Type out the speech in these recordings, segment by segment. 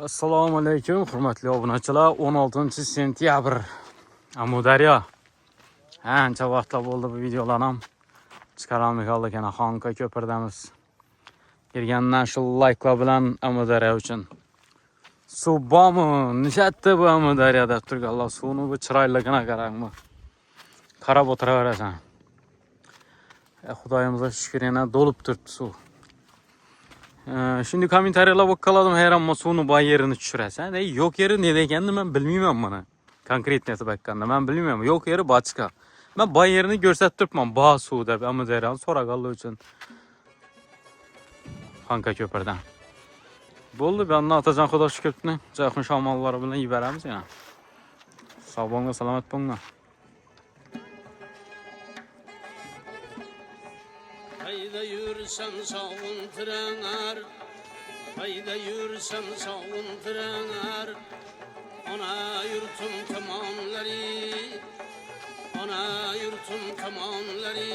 Assalomu alaykum, hurmatli obunachilar. 16 sentyabr. Amudaryo. Ancha vaqtlar bo'ldi bu videolarni ham chiqarolmay qoldik. Ana Xonqa ko'pirdamiz. Kelgandan shu layklar bilan Amudaryo uchun. Suv bormi? Nishatda bu Amudaryoda turganlar suvni bu chiroyligina qarangmi? Qarab o'tiraverasan. Xudoyimizga shukr, yana dolib turibdi suv. Şimdi kommentariyalar o'qib hayron suvni boy yerini tushirasan. Yo'q yeri neda ekanini men bilmayman buni. Konkretni aytib aytganda men bilmayman. Yo'q yeri bochqa. Men boy yerini ko'rsatib turibman. Bo suv deb Amudaryoni so'raganlar uchun. Xonqa ko'pirdan. Bo'ldi, ben Otajon Xudo shukrni jahon shamollari bilan yuboramiz yana. Sog' bo'linglar, salomat bo'linglar. Hayda yürüsem sağın trener, hayda yürüsem sağın trener. Ana yurtum tamamları, ana yurtum tamamları.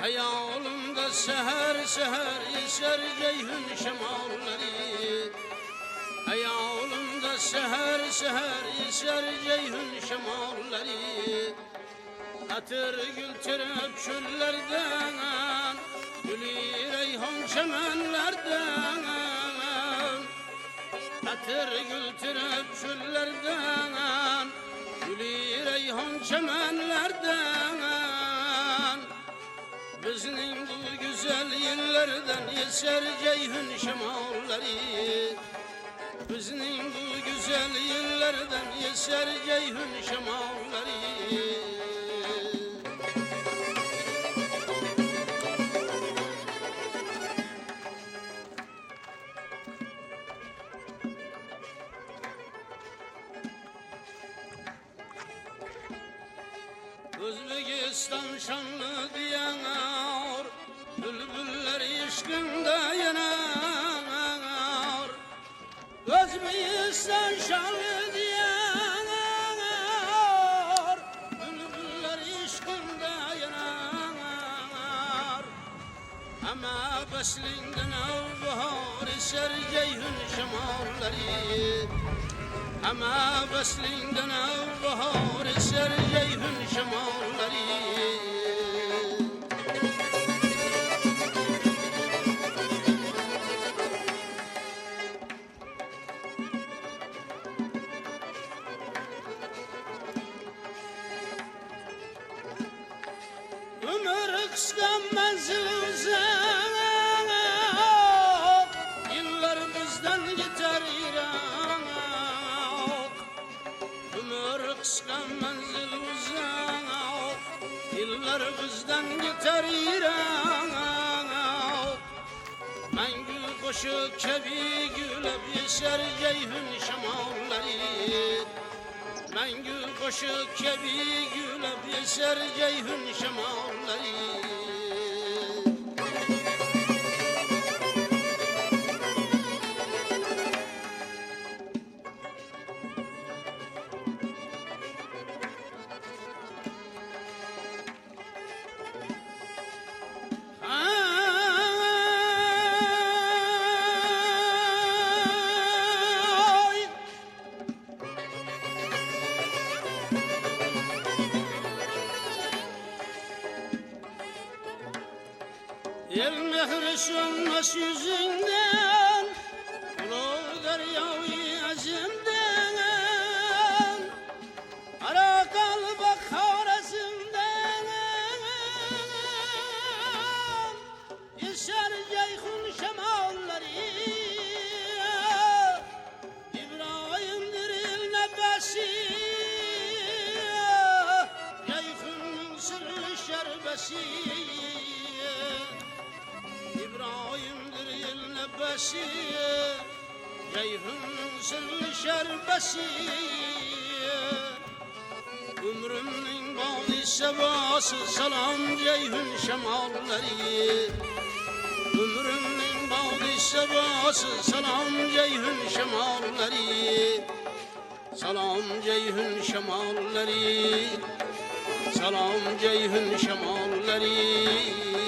Hayalımda seher seher eser ceyhun şemalları. Hayalımda seher seher eser ceyhun şemalları. Atır gültürüp çöllerden, gülü reyhan çemenlerden. Atır gültürüp çöllerden, gülü reyhan çemenlerden. Bizning bu güzel yerlerden eser ceyhun şemalları. Bizning bu güzel yerlerden eser ceyhun şemalları. Özbekistan şanlı diyanar, bülbüller işkinde yanar. Özbekistan şanlı diyanar, bülbüller işkinde yanar. Ama beslinden avbahar eser ceyhun şemalları. Ama beslinden avbahar eser ceyhun şemalları. Ömür kıskan menzil uzak, yıllar bizden yeter irak. Ömür kıskan menzil uzak, yıllar bizden yeter irak. Ben gül koşup kebi gülüp eser ceyhun şemalları. Ben gül koşup kebi gülüp eser ceyhun şemalları. El mehri sönmez yüzünden, ulu deryayı azimden. Ara kalbak harazımdan, eser ceyhun şemalları. İbrahim'dir il nebesi, ceyhunun sırrı şerbesi. İbrahim'dir il nebesi, ceyhunun sırrı şerbesi. Ömrümün bağlı sevası salam ceyhun şemalları. Ömrümün bağlı sevası salam ceyhun şemalları. Salam ceyhun şemalları. Salam ceyhun şemalları.